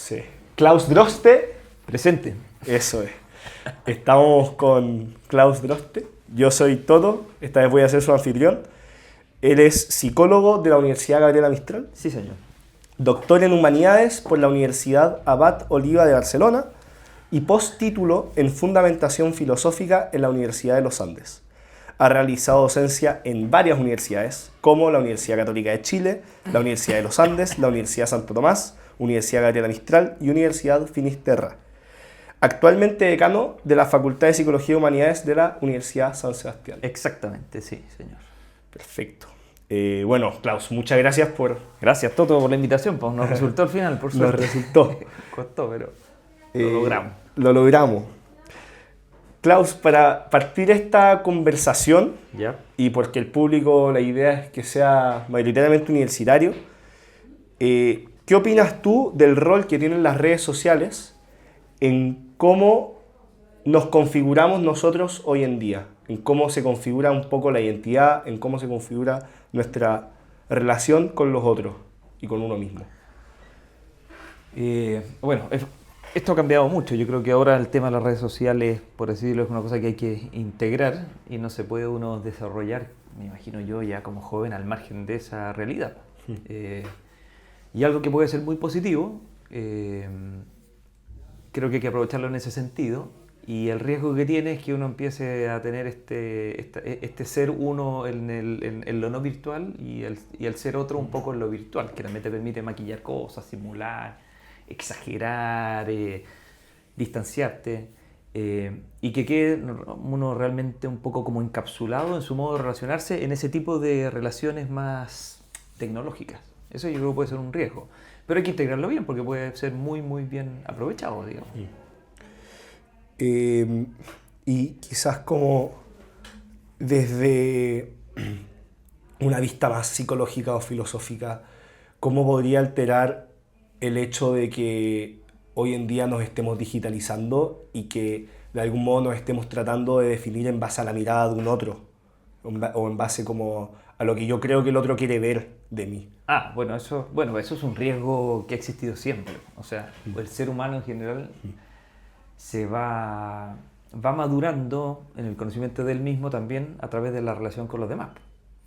Sí. Klaus Droste, Presente. eso es. Estamos con Klaus Droste. Yo soy Toto, esta vez voy a ser su anfitrión. Él es psicólogo de la Universidad Gabriela Mistral, Sí, señor. doctor en Humanidades por la Universidad Abad Oliva de Barcelona y postítulo en Fundamentación Filosófica en la Universidad de los Andes. Ha realizado docencia en varias universidades, como la Universidad Católica de Chile, la Universidad de los Andes, la Universidad Santo Tomás, Universidad Gabriela Mistral y Universidad Finisterra. Actualmente decano de la Facultad de Psicología y Humanidades de la Universidad San Sebastián. Exactamente, sí, señor. Perfecto. Bueno, Klaus, muchas gracias por... Gracias, Toto, por la invitación. Pues nos resultó al final, por suerte. Nos resultó. Costó, pero lo logramos. Lo logramos. Klaus, para partir esta conversación, ¿Ya? y porque el público, la idea es que sea mayoritariamente universitario, ¿qué opinas tú del rol que tienen las redes sociales en cómo nos configuramos nosotros hoy en día? En cómo se configura un poco la identidad, en cómo se configura nuestra relación con los otros y con uno mismo. Bueno, esto ha cambiado mucho. Yo creo que ahora el tema de las redes sociales, por así decirlo, es una cosa que hay que integrar y no se puede uno desarrollar, me imagino yo, ya como joven al margen de esa realidad. Y algo que puede ser muy positivo, creo que hay que aprovecharlo en ese sentido. Y el riesgo que tiene es que uno empiece a tener este ser uno en lo no virtual y el ser otro un poco en lo virtual, que también te permite maquillar cosas, simular, exagerar, distanciarte, y que quede uno realmente un poco como encapsulado en su modo de relacionarse en ese tipo de relaciones más tecnológicas. Eso yo creo que puede ser un riesgo, pero hay que integrarlo bien porque puede ser muy, muy bien aprovechado, digamos. Y quizás como desde una vista más psicológica o filosófica, ¿cómo podría alterar el hecho de que hoy en día nos estemos digitalizando y que de algún modo nos estemos tratando de definir en base a la mirada de un otro o en base como a lo que yo creo que el otro quiere ver de mí? Bueno, eso es un riesgo que ha existido siempre. O sea, el ser humano en general se va madurando en el conocimiento de él mismo también a través de la relación con los demás.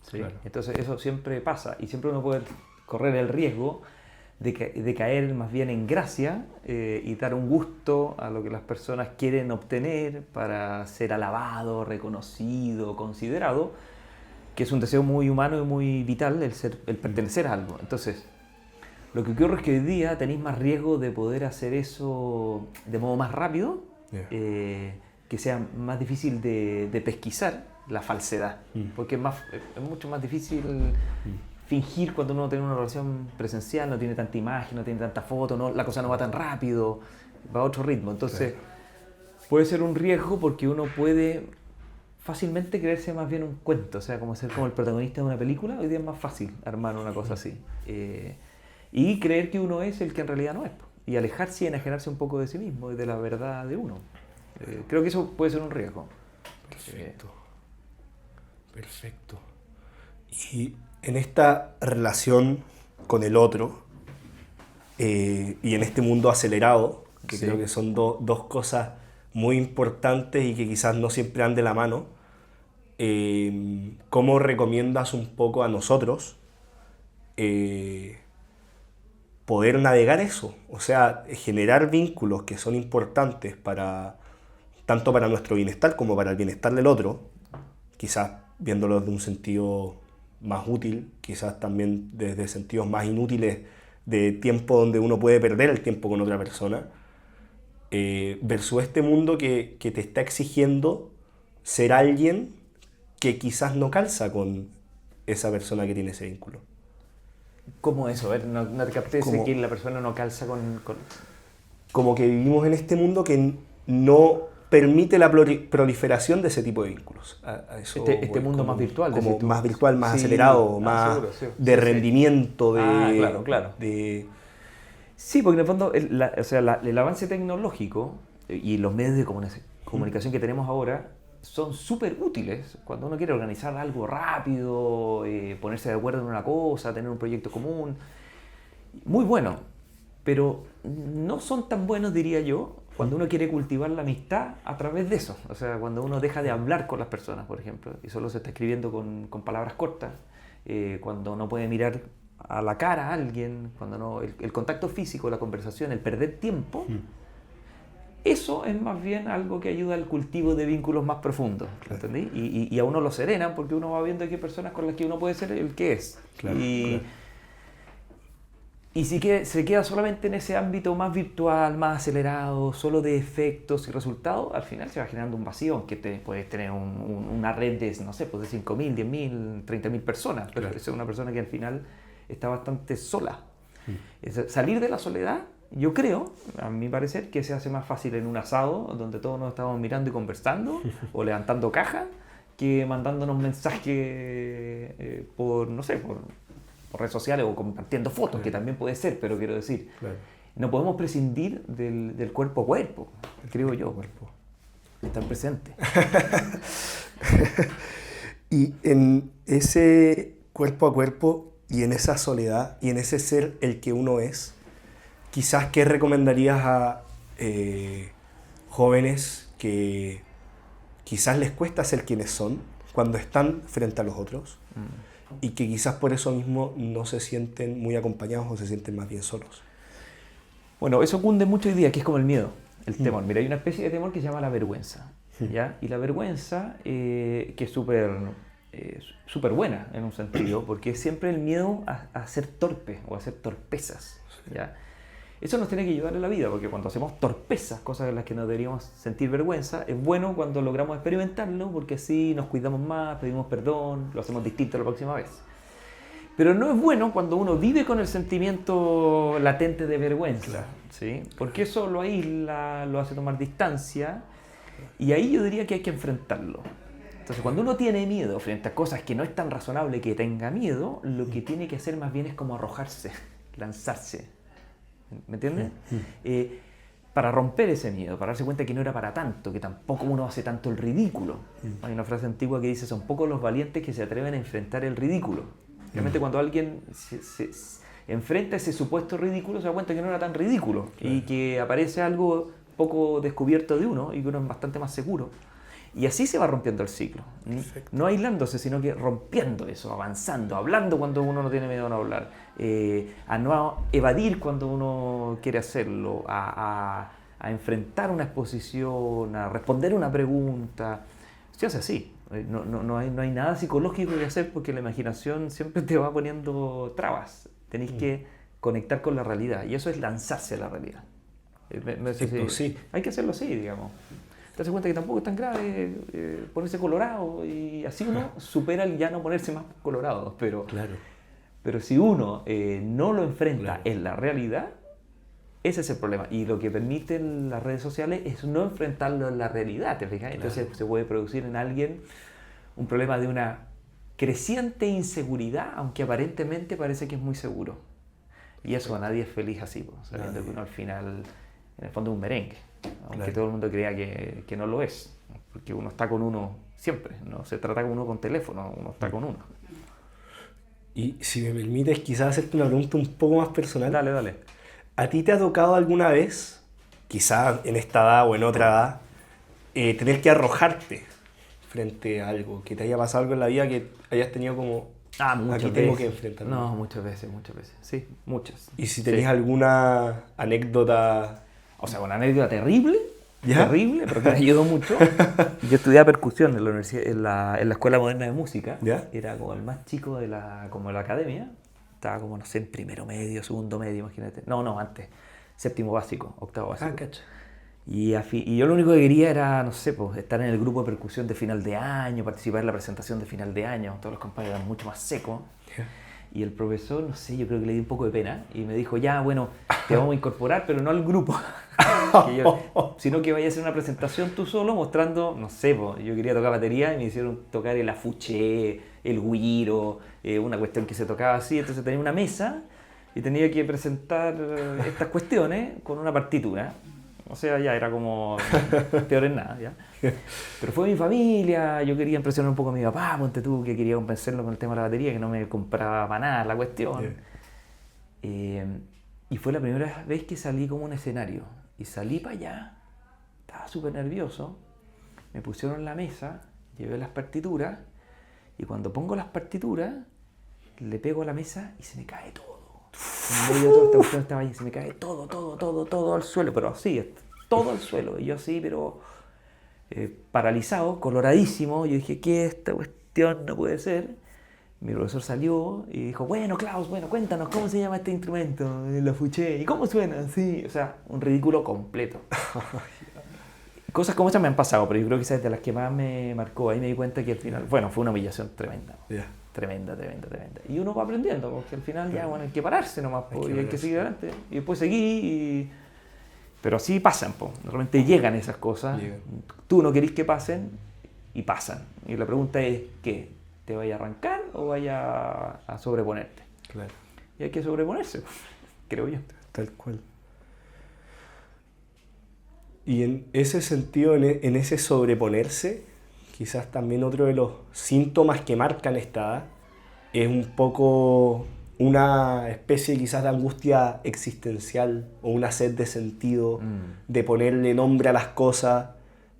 ¿Sí? Claro. Entonces eso siempre pasa y siempre uno puede correr el riesgo de caer más bien en gracia y dar un gusto a lo que las personas quieren obtener para ser alabado, reconocido, considerado, que es un deseo muy humano y muy vital el pertenecer a algo. Entonces, lo que ocurre es que hoy día tenéis más riesgo de poder hacer eso de modo más rápido, que sea más difícil de pesquisar la falsedad, porque es mucho más difícil fingir cuando uno tiene una relación presencial, no tiene tanta imagen, no tiene tanta foto, la cosa no va tan rápido, va a otro ritmo. Entonces, puede ser un riesgo porque uno puede fácilmente creerse más bien un cuento, o sea, como ser como el protagonista de una película. Hoy día es más fácil armar una cosa así. Y creer que uno es el que en realidad no es. Y alejarse y enajenarse un poco de sí mismo y de la verdad de uno. Creo que eso puede ser un riesgo. Perfecto. Perfecto. Y en esta relación con el otro y en este mundo acelerado, que creo que son dos cosas muy importantes y que quizás no siempre van de la mano, ¿cómo recomiendas un poco a nosotros poder navegar eso? O sea, generar vínculos que son importantes tanto para nuestro bienestar como para el bienestar del otro, quizás viéndolo desde un sentido más útil, quizás también desde sentidos más inútiles de tiempo donde uno puede perder el tiempo con otra persona, versus este mundo que te está exigiendo ser alguien que quizás no calza con esa persona que tiene ese vínculo. ¿Cómo eso? A ver, no te capté que la persona no calza con... Como que vivimos en este mundo que no permite la proliferación de ese tipo de vínculos. Este mundo más virtual. Como más virtual, más acelerado, más de rendimiento, Claro. Sí, porque en el fondo el avance tecnológico y los medios de comunicación que tenemos ahora son súper útiles cuando uno quiere organizar algo rápido, ponerse de acuerdo en una cosa, tener un proyecto común. Muy bueno, pero no son tan buenos, diría yo, cuando uno quiere cultivar la amistad a través de eso. O sea, cuando uno deja de hablar con las personas, por ejemplo, y solo se está escribiendo con palabras cortas, cuando no puede mirar a la cara a alguien, cuando no, el contacto físico, la conversación, el perder tiempo, eso es más bien algo que ayuda al cultivo de vínculos más profundos, ¿entendí? Y a uno lo serenan porque uno va viendo que hay personas con las que uno puede ser el que es. Claro. Y si se queda solamente en ese ámbito más virtual, más acelerado, solo de efectos y resultados, al final se va generando un vacío, aunque puedes tener una red de, no sé, pues de 5.000, 10.000, 30.000 personas, pero es una persona que al final está bastante sola. Salir de la soledad, yo creo, a mi parecer, que se hace más fácil en un asado, donde todos nos estamos mirando y conversando, o levantando cajas, que mandándonos mensajes por, no sé, por redes sociales o compartiendo fotos, que también puede ser, pero quiero decir, no podemos prescindir del cuerpo a cuerpo, creo yo, estar presente. Y en ese cuerpo a cuerpo y en esa soledad y en ese ser el que uno es, quizás ¿qué recomendarías a jóvenes que quizás les cuesta ser quienes son cuando están frente a los otros? Y que quizás por eso mismo no se sienten muy acompañados o se sienten más bien solos. Bueno, eso cunde mucho hoy día, que es como el miedo, el temor. Mira, hay una especie de temor que se llama la vergüenza, ¿ya? Y la vergüenza, que es súper buena en un sentido, porque es siempre el miedo a ser torpe o a hacer torpezas, ¿ya? Eso nos tiene que ayudar en la vida, porque cuando hacemos torpezas, cosas en las que no deberíamos sentir vergüenza, es bueno cuando logramos experimentarlo, porque así nos cuidamos más, pedimos perdón, lo hacemos distinto la próxima vez. Pero no es bueno cuando uno vive con el sentimiento latente de vergüenza, ¿sí? Porque eso lo aísla, lo hace tomar distancia, y ahí yo diría que hay que enfrentarlo. Entonces, cuando uno tiene miedo frente a cosas que no es tan razonable que tenga miedo, lo que tiene que hacer más bien es como arrojarse, lanzarse. ¿Me entiendes? Para romper ese miedo, para darse cuenta que no era para tanto, que tampoco uno hace tanto el ridículo. Hay una frase antigua que dice, son pocos los valientes que se atreven a enfrentar el ridículo. Realmente cuando alguien se enfrenta ese supuesto ridículo, se da cuenta que no era tan ridículo y que aparece algo poco descubierto de uno y que uno es bastante más seguro. Y así se va rompiendo el ciclo. Perfecto. No aislándose, sino que rompiendo eso, avanzando, hablando cuando uno no tiene miedo a no hablar, a no evadir cuando uno quiere hacerlo, a enfrentar una exposición, a responder una pregunta. Se hace así. No hay nada psicológico que hacer porque la imaginación siempre te va poniendo trabas. Tenéis que conectar con la realidad y eso es lanzarse a la realidad. Sí. Hay que hacerlo así, digamos. Te das cuenta que tampoco es tan grave ponerse colorado y así uno supera el ya no ponerse más colorado. Pero si uno no lo enfrenta en la realidad, ese es el problema. Y lo que permiten las redes sociales es no enfrentarlo en la realidad, ¿te fijas? Entonces se puede producir en alguien un problema de una creciente inseguridad, aunque aparentemente parece que es muy seguro. Y eso a nadie es feliz así, sabiendo que uno al final, en el fondo, es un merengue. Aunque todo el mundo crea que no lo es, porque uno está con uno siempre, no se trata con uno con teléfono, uno está con uno. Y si me permites quizás hacerte una pregunta un poco más personal. Dale. ¿A ti te ha tocado alguna vez, quizás en esta edad o en otra edad, tener que arrojarte frente a algo, que te haya pasado algo en la vida que hayas tenido como, aquí tengo que enfrentarme? No, muchas veces, sí, muchas. ¿Y si tenés alguna anécdota? O sea, una anécdota terrible, pero que me ayudó mucho. Yo estudiaba percusión en la universidad, en la Escuela Moderna de Música. ¿Ya? Era como el más chico de la academia. Estaba como, no sé, en primero medio, segundo medio, imagínate. No, antes. Séptimo básico, octavo básico. Cacho. Y yo lo único que quería era, no sé, pues, estar en el grupo de percusión de final de año, participar en la presentación de final de año. Todos los compañeros eran mucho más secos. Y el profesor, no sé, yo creo que le di un poco de pena y me dijo, ya, bueno, te vamos a incorporar, pero no al grupo, sino que vayas a hacer una presentación tú solo mostrando, no sé, yo quería tocar batería y me hicieron tocar el afuché, el güiro, una cuestión que se tocaba así, entonces tenía una mesa y tenía que presentar estas cuestiones con una partitura. O sea, ya era como peor en nada, ¿ya? Pero fue mi familia, yo quería impresionar un poco a mi papá, ponte tú, que quería convencerlo con el tema de la batería, que no me compraba para nada la cuestión. Y fue la primera vez que salí como un escenario. Y salí para allá, estaba súper nervioso, me pusieron en la mesa, llevé las partituras, y cuando pongo las partituras, le pego a la mesa y se me cae todo. En medio de toda esta cuestión estaba ahí, se me cae todo al suelo, pero así, todo al suelo. Y yo así, pero paralizado, coloradísimo. Yo dije, ¿qué? Esta cuestión no puede ser. Mi profesor salió y dijo, bueno, Klaus, bueno, cuéntanos, ¿cómo se llama este instrumento? La fuché. ¿Y cómo suena? Sí, o sea, un ridículo completo. Cosas como esas me han pasado, pero yo creo que esa es de las que más me marcó. Ahí me di cuenta que al final, bueno, fue una humillación tremenda. Yeah. Tremenda. Y uno va aprendiendo, porque al final ya, bueno, hay que pararse nomás, y hay que seguir adelante. Y después seguí, pero así pasan, po. Realmente llegan esas cosas. Llegan. Tú no querís que pasen, y pasan. Y la pregunta es, ¿qué? ¿Te vaya a arrancar o vaya a sobreponerte? Claro. Y hay que sobreponerse, creo yo. Tal cual. Y en ese sentido, en ese sobreponerse, quizás también otro de los síntomas que marcan esta edad es un poco una especie quizás de angustia existencial o una sed de sentido, de ponerle nombre a las cosas,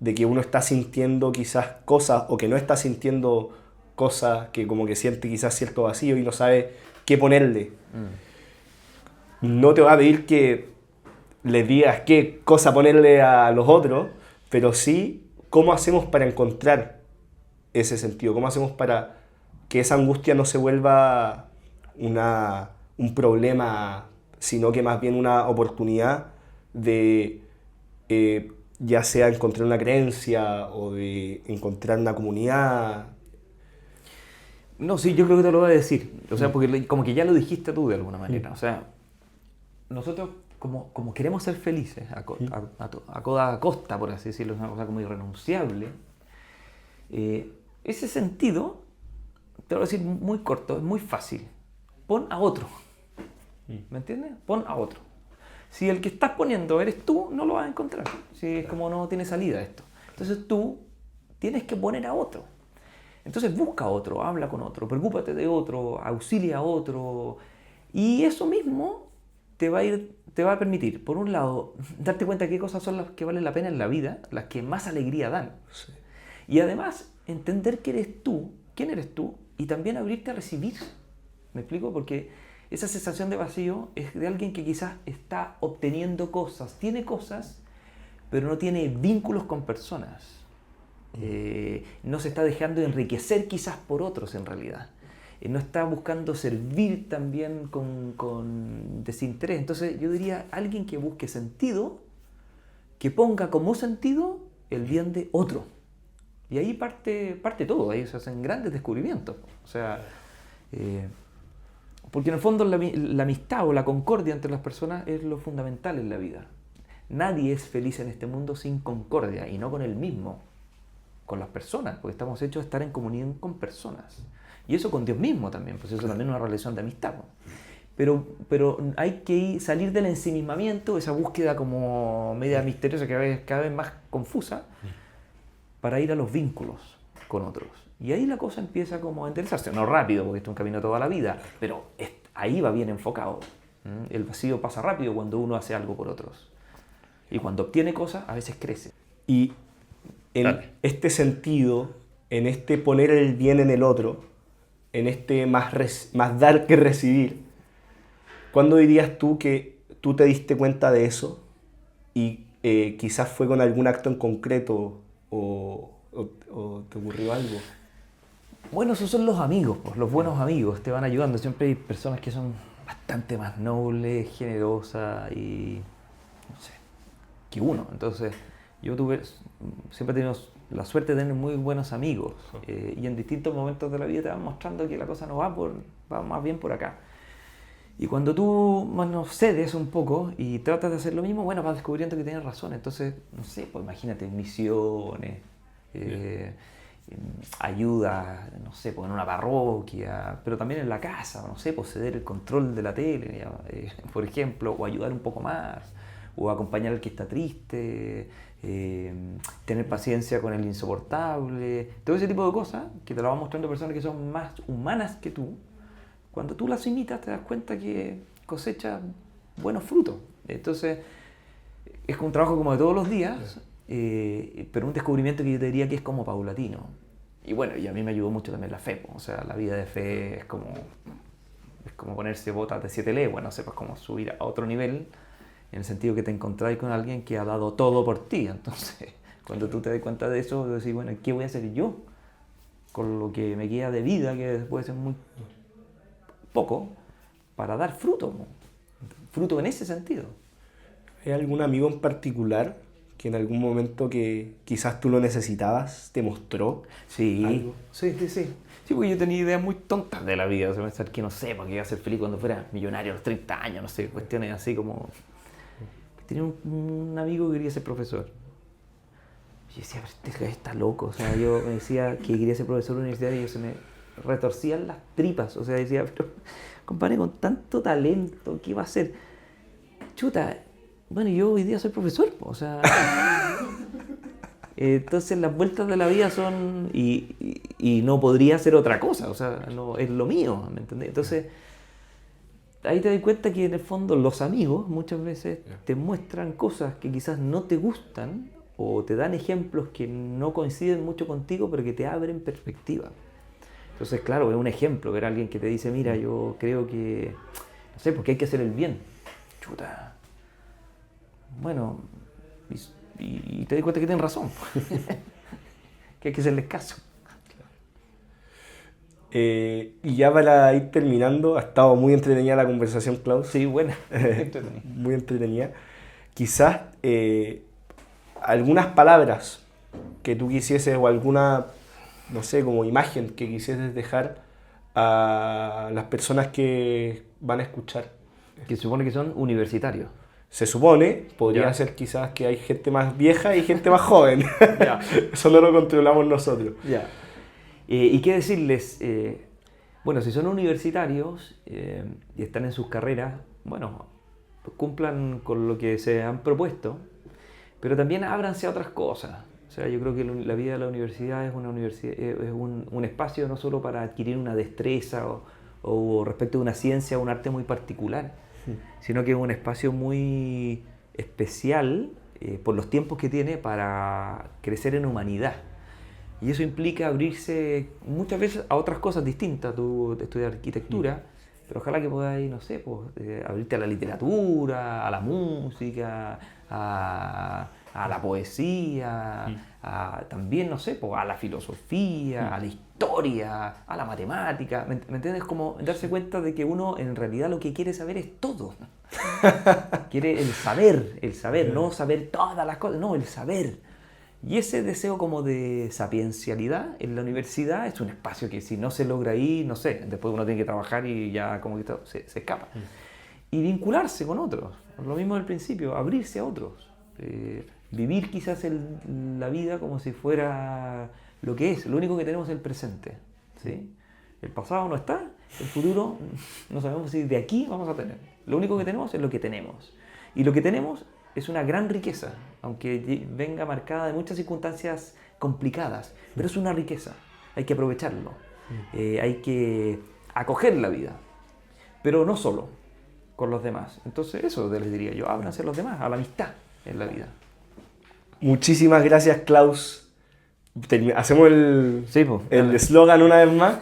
de que uno está sintiendo quizás cosas o que no está sintiendo cosas, que como que siente quizás cierto vacío y no sabe qué ponerle. No te va a pedir que les digas qué cosa ponerle a los otros, pero sí cómo hacemos para encontrar ese sentido, cómo hacemos para que esa angustia no se vuelva un problema, sino que más bien una oportunidad de ya sea encontrar una creencia o de encontrar una comunidad. No, sí, yo creo que te lo voy a decir. O sea, porque como que ya lo dijiste tú de alguna manera. O sea, nosotros como queremos ser felices a toda costa, por así decirlo, es una cosa como irrenunciable, ese sentido, te lo voy a decir muy corto, es muy fácil. Pon a otro. ¿Me entiendes? Pon a otro. Si el que estás poniendo eres tú, no lo vas a encontrar. Si es como no tiene salida esto. Entonces tú tienes que poner a otro. Entonces busca a otro, habla con otro, preocúpate de otro, auxilia a otro. Y eso mismo te va a permitir, por un lado, darte cuenta qué cosas son las que valen la pena en la vida, las que más alegría dan. Sí. Y además, entender que eres tú, quién eres tú, y también abrirte a recibir. ¿Me explico? Porque esa sensación de vacío es de alguien que quizás está obteniendo cosas, tiene cosas, pero no tiene vínculos con personas. No se está dejando enriquecer quizás por otros en realidad. No está buscando servir también con desinterés. Entonces yo diría, alguien que busque sentido, que ponga como sentido el bien de otro. Y ahí parte todo, ahí se hacen grandes descubrimientos. O sea, porque en el fondo la amistad o la concordia entre las personas es lo fundamental en la vida. Nadie es feliz en este mundo sin concordia, y no con él mismo, con las personas, porque estamos hechos de estar en comunión con personas. Y eso con Dios mismo también, pues eso también es una relación de amistad. Pero hay que salir del ensimismamiento, esa búsqueda como media misteriosa, que cada vez más confusa, para ir a los vínculos con otros. Y ahí la cosa empieza como a interesarse, no rápido, porque esto es un camino toda la vida, pero ahí va bien enfocado. El vacío pasa rápido cuando uno hace algo por otros. Y cuando obtiene cosas, a veces crece. Y en este sentido, en este poner el bien en el otro, en este más dar que recibir, ¿cuándo dirías tú que tú te diste cuenta de eso? Y quizás fue con algún acto en concreto o te ocurrió algo. Bueno, esos son los amigos, pues, los buenos amigos te van ayudando. Siempre hay personas que son bastante más nobles, generosas y no sé, que uno. Entonces, yo siempre he tenido la suerte de tener muy buenos amigos, y en distintos momentos de la vida te van mostrando que la cosa no va más bien por acá. Y cuando tú cedes un poco y tratas de hacer lo mismo, bueno, vas descubriendo que tienes razón. Entonces, no sé, pues imagínate, misiones, ayuda, no sé, pues en una parroquia, pero también en la casa, no sé, pues ceder el control de la tele, por ejemplo, o ayudar un poco más, o acompañar al que está triste, tener paciencia con el insoportable, todo ese tipo de cosas que te lo van mostrando personas que son más humanas que tú. Cuando tú las imitas te das cuenta que cosechas buenos frutos. Entonces, es un trabajo como de todos los días, pero un descubrimiento que yo te diría que es como paulatino. Y bueno, y a mí me ayudó mucho también la fe, o sea, la vida de fe es como ponerse botas de 7 leguas, no sé, pues como subir a otro nivel, en el sentido que te encontráis con alguien que ha dado todo por ti. Entonces, cuando tú te das cuenta de eso, decís, bueno, ¿qué voy a hacer yo con lo que me queda de vida, que puede ser muy poco, para dar fruto? Fruto en ese sentido. ¿Hay algún amigo en particular que en algún momento que quizás tú lo necesitabas te mostró algo? Sí. Sí, porque yo tenía ideas muy tontas de la vida, o sea, pensar que no sé, porque iba a ser feliz cuando fuera millonario a los 30 años, no sé, cuestiones así como... Tenía un amigo que quería ser profesor. Yo decía, pero este está loco, o sea, yo me decía que quería ser profesor universitario y se me retorcían las tripas, o sea, decía, pero compadre, con tanto talento, ¿qué va a hacer? Chuta, bueno, yo hoy día soy profesor, o sea... Entonces las vueltas de la vida son... Y no podría ser otra cosa, o sea, no, es lo mío, ¿me entendés? Entonces, ahí te das cuenta que en el fondo los amigos muchas veces te muestran cosas que quizás no te gustan o te dan ejemplos que no coinciden mucho contigo, pero que te abren perspectiva. Entonces, claro, es un ejemplo ver a alguien que te dice, mira, yo creo que... No sé, porque hay que hacer el bien. Chuta. Bueno... Y te das cuenta que tienen razón, que hay que hacerles caso. Y ya para ir terminando, ha estado muy entretenida la conversación, Klaus. Sí, buena. Muy entretenida. Quizás algunas palabras que tú quisieses o alguna, no sé, como imagen que quisieses dejar a las personas que van a escuchar. Que se supone que son universitarios. Se supone, podría ser quizás que hay gente más vieja y gente más joven. Eso no lo controlamos nosotros. ¿Y qué decirles? Bueno, si son universitarios y están en sus carreras, bueno, pues cumplan con lo que se han propuesto, pero también ábranse a otras cosas. O sea, yo creo que la vida de la universidad es un espacio no solo para adquirir una destreza o respecto de una ciencia o un arte muy particular, sino que es un espacio muy especial por los tiempos que tiene para crecer en humanidad. Y eso implica abrirse muchas veces a otras cosas distintas. Tú estudias arquitectura, pero ojalá que podáis, no sé, abrirte a la literatura, a la música, a la poesía, también, no sé, a la filosofía, a la historia, a la matemática. ¿Me entiendes? Como darse cuenta de que uno en realidad lo que quiere saber es todo. Quiere el saber, no saber todas las cosas, no, el saber. Y ese deseo como de sapiencialidad en la universidad es un espacio que si no se logra ahí, no sé, después uno tiene que trabajar y ya como que todo se escapa. Y vincularse con otros, lo mismo del principio, abrirse a otros. Vivir quizás la vida como si fuera lo que es, lo único que tenemos es el presente, ¿sí? El pasado no está, el futuro no sabemos si de aquí vamos a tener. Lo único que tenemos es lo que tenemos. Y lo que tenemos es una gran riqueza, aunque venga marcada de muchas circunstancias complicadas, pero es una riqueza, hay que aprovecharlo, hay que acoger la vida, pero no solo con los demás. Entonces eso les diría yo, ábranse a los demás, a la amistad en la vida. Muchísimas gracias, Klaus. Hacemos el eslogan una vez más.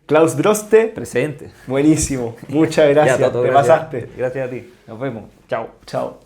Klaus Droste. Presente. Buenísimo. Muchas gracias. Ya, Tato, Te gracias. pasaste. Gracias a ti. Nos vemos. Chao. Chao.